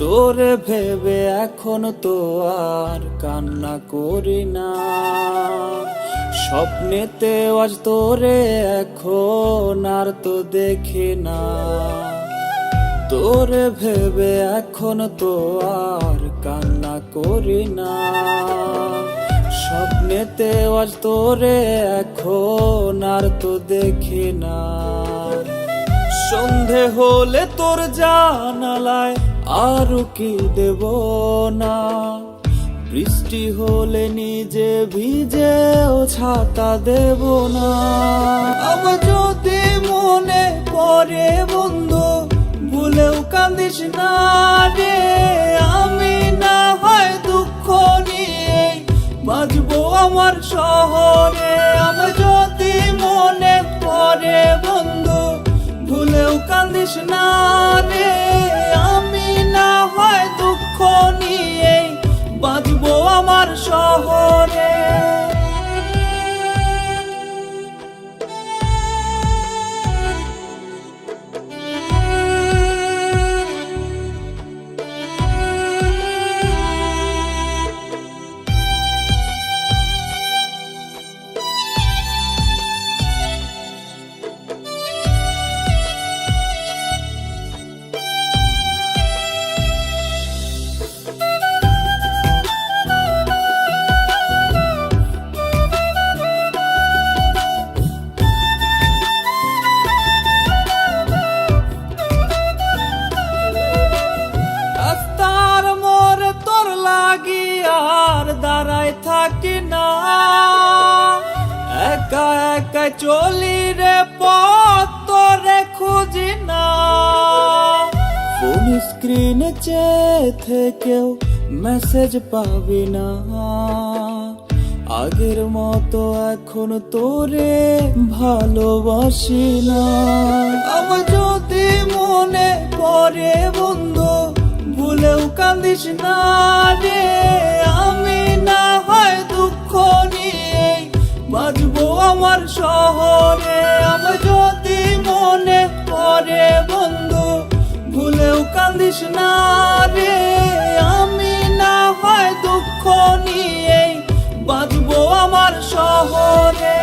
তোরে ভেবে এখন তো আর কান্না করি না, স্বপ্নেতে আজ তোরে এখন আর তো দেখি না। তোরে ভেবে এখন তো আর কান্না করি না, স্বপ্নেতে আজ তোরে এখন আর তো দেখি না। সন্ধে হলে তোর জানালায় আর কি দেব না, বৃষ্টি হলে নিজে ভিজেও ছাতা দেব না। আমার যদি মনে পড়ে বন্ধু ভুলেও কান্দিস না রে, আমি না হয় দুঃখ নিয়ে বাজবো আমার শহরে। আমার যদি মনে পড়ে বন্ধু ভুলেও কান্দিস না রে, আমি না হয় দুঃখ নিয়ে বাজবো আমার শহরে। দাঁড়ায় থাকি না, একা একা চলি রে পথ তোরে খুঁজি না। ফোন স্ক্রিনে চেয়ে থেকেও মেসেজ পাবি না, আগের মতো এখন তোরে ভালোবাসি না। আমার যদি মনে পড়ে বন্ধু ভুলেও কান্দিস না রে, আমি না হয় দুঃখ নিয়ে বাজবো আমার শহরে। আমার যদি মনে পড়ে বন্ধু ভুলেও কান্দিস না রে, আমি না হয় দুঃখ নিয়ে বাজবো আমার শহরে।